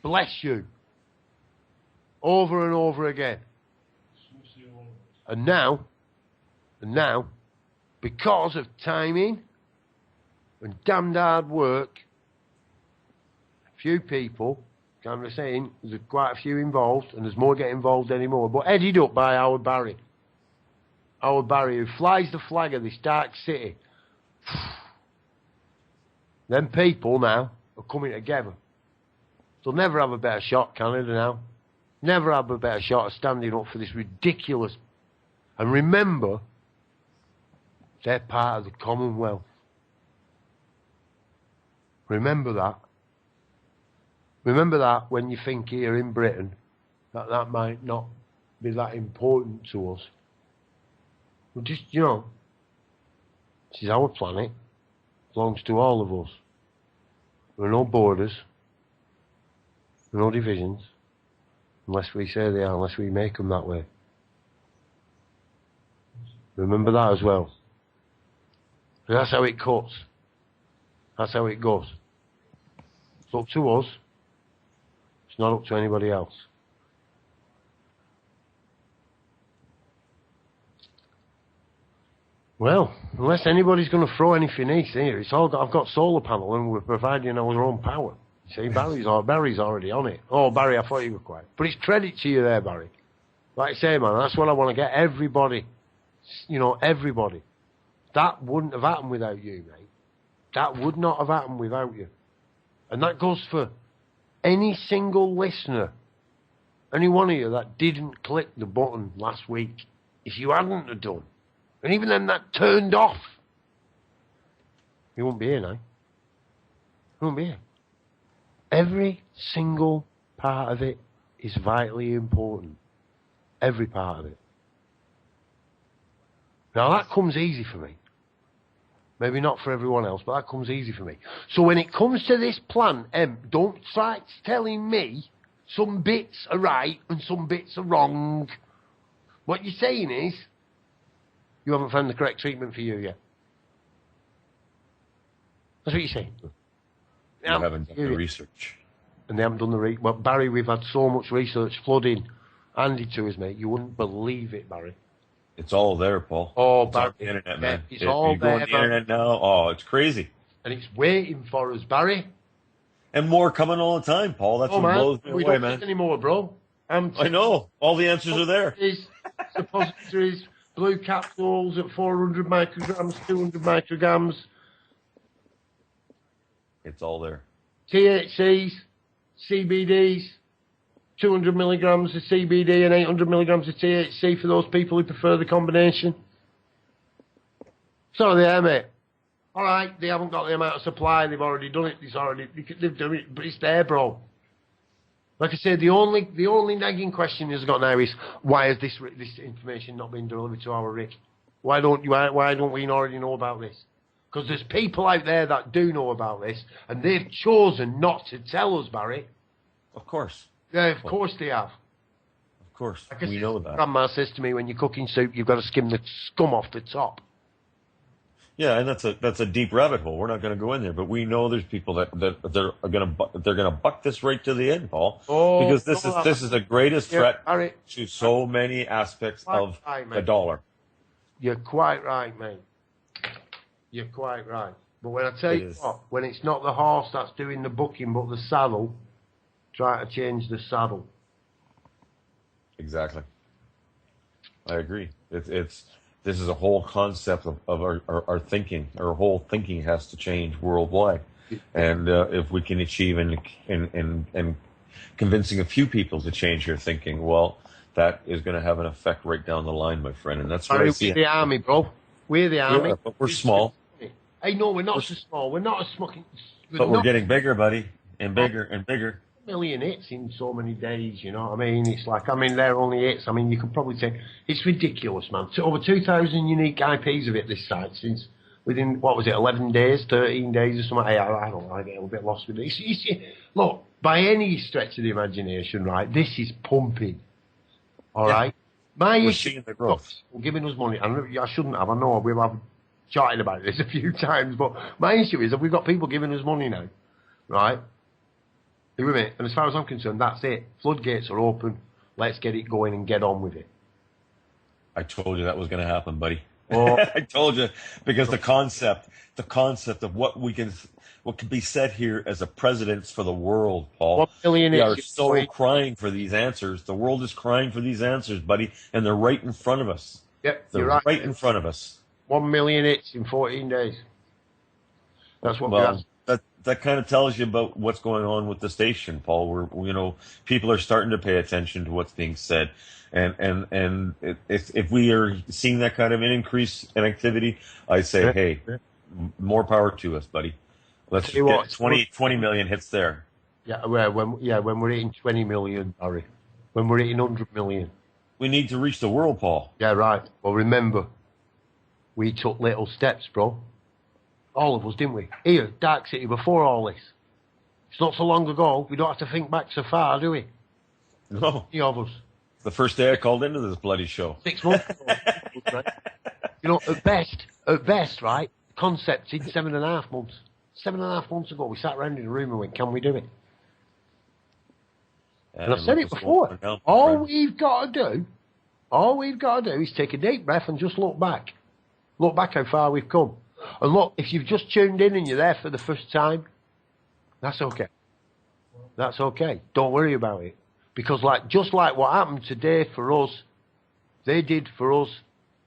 Bless you. Over and over again. And now, because of timing and damned hard work, few people, kind of saying, there's quite a few involved, and there's more get involved anymore, but headed up by our Barry. Our Barry, who flies the flag of this dark city. Them people now are coming together. They'll never have a better shot, Canada, now. Never have a better shot of standing up for this ridiculous. And remember, they're part of the Commonwealth. Remember that. Remember that when you think here in Britain that might not be that important to us. Well, just, this is our planet. Belongs to all of us. There are no borders. There are no divisions. Unless we say they are, unless we make them that way. Remember that as well. That's how it cuts. That's how it goes. It's up to us. It's not up to anybody else. Well, unless anybody's going to throw anything in here, I've got solar panel and we're providing our own power. See, Barry's already on it. Oh, Barry, I thought you were quiet. But it's credit to you there, Barry. Like I say, man, that's what I want to get everybody. Everybody. That wouldn't have happened without you, mate. That would not have happened without you. And that goes for any single listener, any one of you that didn't click the button last week. If you hadn't have done, and even them that turned off, you wouldn't be here now. You wouldn't be here. Every single part of it is vitally important. Every part of it. Now that comes easy for me. Maybe not for everyone else, but that comes easy for me. So when it comes to this plan, don't start telling me some bits are right and some bits are wrong. What you're saying is, you haven't found the correct treatment for you yet. That's what you're saying. You haven't done the research. And they haven't done the research. Well, Barry, we've had so much research flooding handed to us, mate. You wouldn't believe it, Barry. It's all there, Paul. Oh, it's Barry. on the internet, man. It's all you there, go on the internet now. Oh, it's crazy. And it's waiting for us, Barry. And more coming all the time, Paul. That's what blows me we away, don't man. need any more, bro. I know. All the answers are there. Suppositories, blue capsules at 400 micrograms, 200 micrograms. It's all there. THCs, CBDs, 200 milligrams of CBD and 800 milligrams of THC for those people who prefer the combination. So there, mate. All right, they haven't got the amount of supply. They've already done it. They've done it, but it's there, bro. Like I said, the only nagging question he's got now is why has this information not been delivered to our Rick? Why don't we already know about this? Because there's people out there that do know about this, and they've chosen not to tell us, Barry. Of course. Yeah, of course they have. Of course, Like we know that. Grandma says to me, when you're cooking soup, you've got to skim the scum off the top. Yeah, and that's a deep rabbit hole. We're not going to go in there, but we know there's people that they're going to buck this right to the end, Paul. Oh, because this is the greatest threat Barry, to so many aspects of the dollar. You're quite right, mate. You're quite right. But when I tell you what, when it's not the horse that's doing the bucking, but the saddle, try to change the saddle. Exactly. I agree. This is a whole concept of our thinking. Our whole thinking has to change worldwide, and if we can achieve and convincing a few people to change their thinking, well, that is going to have an effect right down the line, my friend. And that's what I see. We're the army, bro. We're the army. Yeah, but we're small. Hey, no, we're not so small. We're not as smoking. But we're getting bigger, buddy, and bigger and bigger. Million hits in so many days, you know what I mean? It's like, they're only hits. You could probably take, it's ridiculous, man. Over 2,000 unique IPs of it, this site, since within, 11 days, 13 days or something. Hey, I don't know, I get a little bit lost with this. Look, by any stretch of the imagination, right, this is pumping. All right? My We're issue, seeing the growth. Giving us money, and I shouldn't have, I know, we've chatted about this a few times, but my issue is that we've got people giving us money now, right? You with me? And as far as I'm concerned, that's it. Floodgates are open. Let's get it going and get on with it. I told you that was going to happen, buddy. Oh. I told you, because the concept of what can be said here as a precedence for the world, Paul. 1 million we are so crying for these answers. The world is crying for these answers, buddy, and they're right in front of us. Yep, they're you're right in front of us. 1 million hits in 14 days. That's what we're that kind of tells you about what's going on with the station, Paul. People are starting to pay attention to what's being said, and if we are seeing that kind of an increase in activity, I say, hey, more power to us, buddy. Let's get 20 million hits there. Yeah, when we're hitting 20 million, Harry. When we're hitting 100 million. We need to reach the world, Paul. Yeah, right. Well, remember, we took little steps, bro. All of us, didn't we? Here, Dark City, before all this. It's not so long ago. We don't have to think back so far, do we? No. Any of us. The first day I called into this bloody show. 6 months ago. Right? You know, at best, right? Concept in 7.5 months. 7.5 months ago, we sat around in a room and went, can we do it? And I've said it before. All we've got to do is take a deep breath and just look back. Look back how far we've come. And look, if you've just tuned in and you're there for the first time, that's okay. That's okay. Don't worry about it. Because just like what happened today for us, they did for us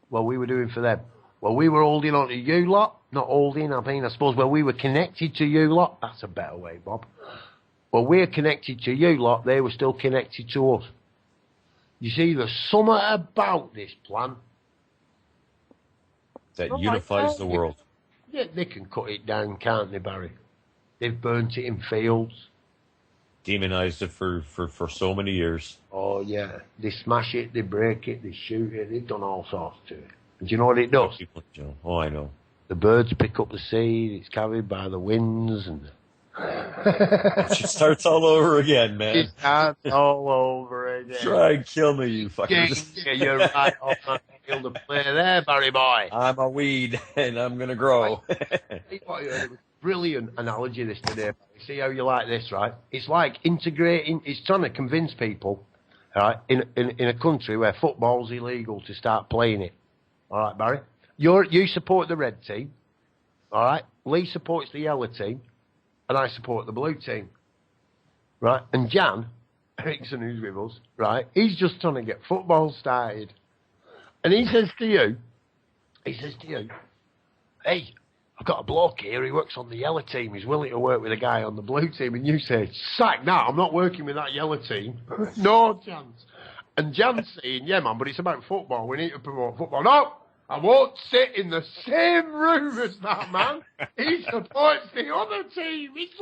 what we were doing for them. Well, we were holding on to you lot. Not holding, I suppose, well, we were connected to you lot. That's a better way, Bob. Well, we're connected to you lot. They were still connected to us. You see, there's something about this plan that unifies the world. Yeah, they can cut it down, can't they, Barry? They've burnt it in fields. Demonized it for so many years. Oh, yeah. They smash it, they break it, they shoot it. They've done all sorts to it. And do you know what it does? Oh, I know. The birds pick up the seed. It's carried by the winds and... It starts all over again, man. It starts all over again. Try and kill me, you fuckers. Yeah, you're right on that field of play there, Barry boy. I'm a weed, and I'm going to grow. It was a brilliant analogy this today, Barry. See how you like this, right? It's like integrating, it's trying to convince people, right, in a country where football's illegal to start playing it. All right, Barry? You support the red team, all right? Lee supports the yellow team, and I support the blue team, right? And Jan Erickson, who's with us, right, he's just trying to get football started. And he says to you, hey, I've got a bloke here, he works on the yellow team, he's willing to work with a guy on the blue team. And you say, sack that, I'm not working with that yellow team. No chance. And Jan's saying, yeah, man, but it's about football, we need to promote football. No! I won't sit in the same room as that man. He supports the other team. It's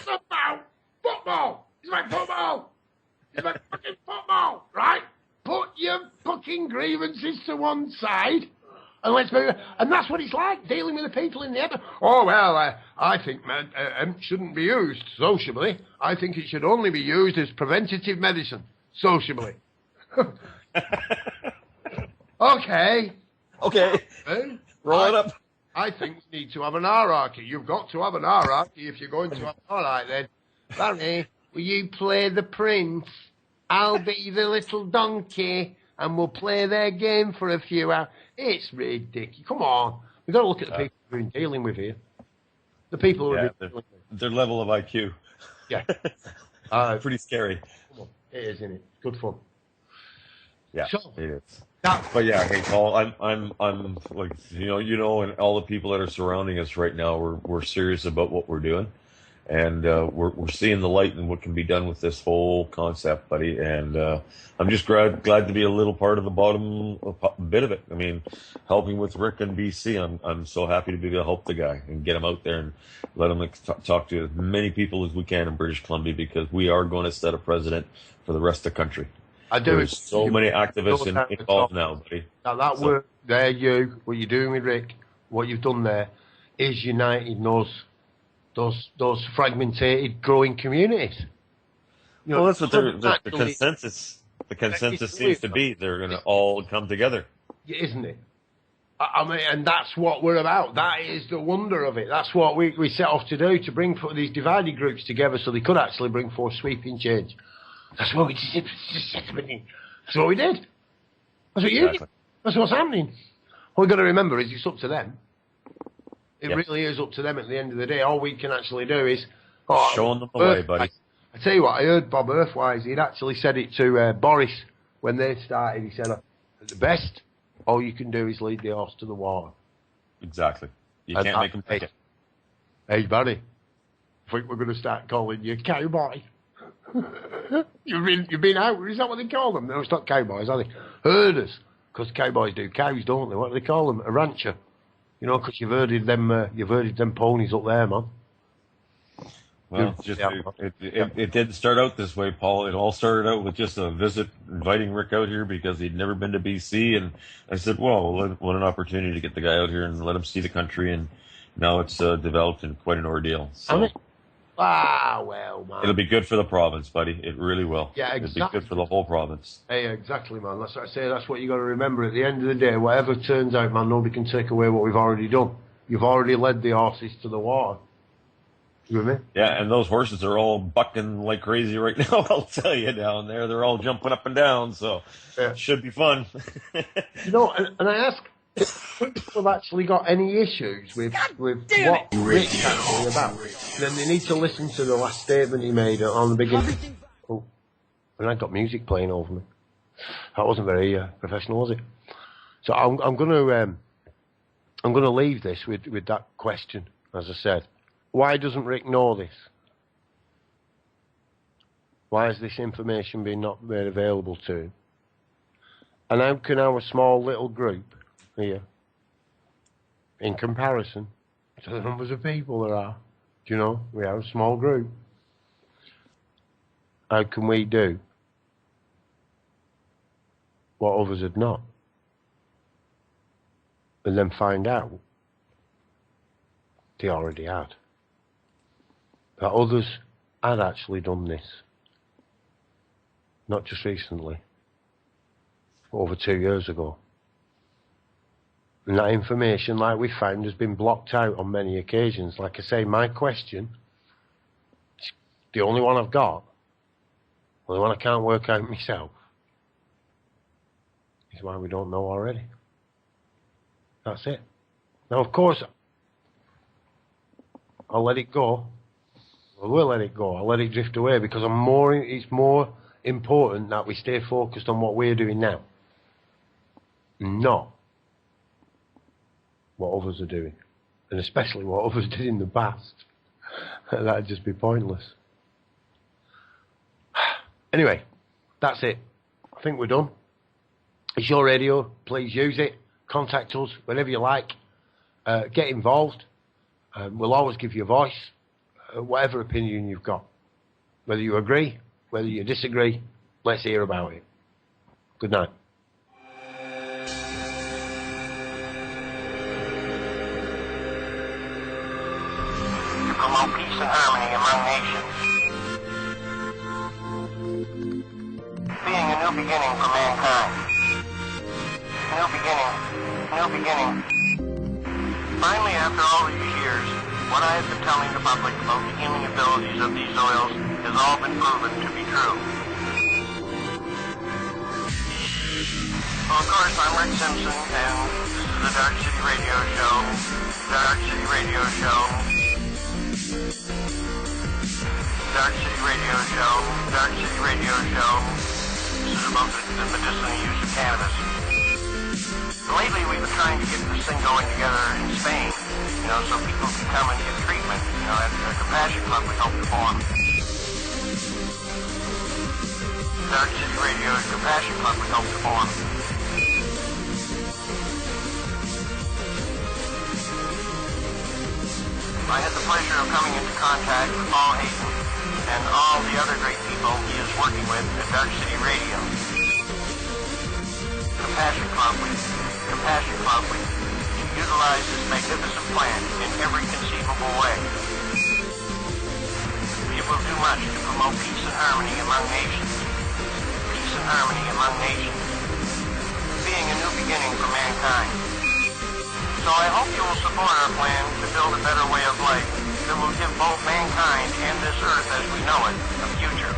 about football. It's about football. It's about fucking football, right? Put your fucking grievances to one side and let's move. And that's what it's like, dealing with the people in the end. Oh, well, I think hemp shouldn't be used sociably. I think it should only be used as preventative medicine sociably. Okay. Roll it up. I think we need to have an hierarchy. You've got to have an hierarchy if you're going to have... All right, then. Barry, will you play the prince? I'll be the little donkey, and we'll play their game for a few hours. It's ridiculous. Come on. We've got to look at the people we've been dealing with here. The people who are dealing with. Their level of IQ. Yeah. Pretty scary. Come on. It is, isn't it? Good fun. Yeah, so, it is. But yeah, hey Paul, I'm like you know, and all the people that are surrounding us right now, we're serious about what we're doing, and we're seeing the light and what can be done with this whole concept, buddy. And I'm just glad to be a little part of the bottom bit of it. I mean, helping with Rick in BC, I'm so happy to be able to help the guy and get him out there and let him talk to as many people as we can in British Columbia, because we are going to set a precedent for the rest of the country. I do. There's so many activists involved now, buddy. Now that work there, what you're doing with Rick, what you've done there, is uniting those fragmented, growing communities. You know, well, that's what the consensus. The consensus seems to be they're going to all come together, isn't it? I mean, and that's what we're about. That is the wonder of it. That's what we set off to do, to bring these divided groups together so they could actually bring forth sweeping change. That's what we did. That's what we did. That's what you did. That's what's happening. What we've got to remember is it's up to them. It really is up to them at the end of the day. All we can actually do is... showing them the way, buddy. I tell you what, I heard Bob Earthwise, he'd actually said it to Boris when they started. He said, at the best, all you can do is lead the horse to the water. Exactly. You can't make them take it. Hey, buddy, I think we're going to start calling you cowboy. You've been out. Is that what they call them? No, it's not cowboys, are they? Herders. Because cowboys do cows, don't they? What do they call them? A rancher. You know, because you've herded them ponies up there, man. Well, it didn't start out this way, Paul. It all started out with just a visit, inviting Rick out here because he'd never been to BC, and I said, "Well, what an opportunity to get the guy out here and let him see the country." And now it's developed into quite an ordeal. So well, man. It'll be good for the province, buddy. It really will. Yeah, exactly. It'll be good for the whole province. Hey, exactly, man. That's what I say. That's what you got to remember. At the end of the day, whatever turns out, man, nobody can take away what we've already done. You've already led the horses to the water. You with me? Yeah, and those horses are all bucking like crazy right now. I'll tell you, down there, they're all jumping up and down. So it should be fun. You know, and I ask if people have actually got any issues with what Rick's actually about. Then they need to listen to the last statement he made on the beginning. Oh, and I got music playing over me. That wasn't very professional, was it? So I'm gonna leave this with that question, as I said. Why doesn't Rick know this? Why is this information being not made available to him? And how can our small little group here, in comparison to the numbers of people there are, do you know, we are a small group. How can we do what others had not? And then find out they already had. That others had actually done this. Not just recently. Over 2 years ago. And that information, like we found, has been blocked out on many occasions. Like I say, my question, the only one I've got, the only one I can't work out myself, is why we don't know already. That's it. Now, of course, I'll let it go. I will let it go. I'll let it drift away because it's more important that we stay focused on what we're doing now. Not what others are doing. And especially what others did in the past. That'd just be pointless. Anyway, that's it. I think we're done. It's your radio. Please use it. Contact us whenever you like. Get involved. We'll always give you a voice. Whatever opinion you've got. Whether you agree, whether you disagree, let's hear about it. Good night. To promote peace and harmony among nations. Being a new beginning for mankind. New beginning. Finally, after all these years, what I have been telling the public about the healing abilities of these oils has all been proven to be true. Well, of course, I'm Rick Simpson, and this is the Darkcity Radio Show. Darkcity Radio Show. Darkcity Radio Show. Darkcity Radio Show. This is about the medicinal use of cannabis. Lately, we've been trying to get this thing going together in Spain, so people can come and get treatment, at the Compassion Club we hope to form. Darkcity Radio Compassion Club we hope to form. I had the pleasure of coming into contact with Paul Hayden and all the other great people he is working with at Darkcity Radio. Compassion Club, we utilize this magnificent plant in every conceivable way. It will do much to promote peace and harmony among nations. Peace and harmony among nations. Being a new beginning for mankind. So I hope you will support our plan to build a better way of life that will give both mankind and this earth as we know it a future.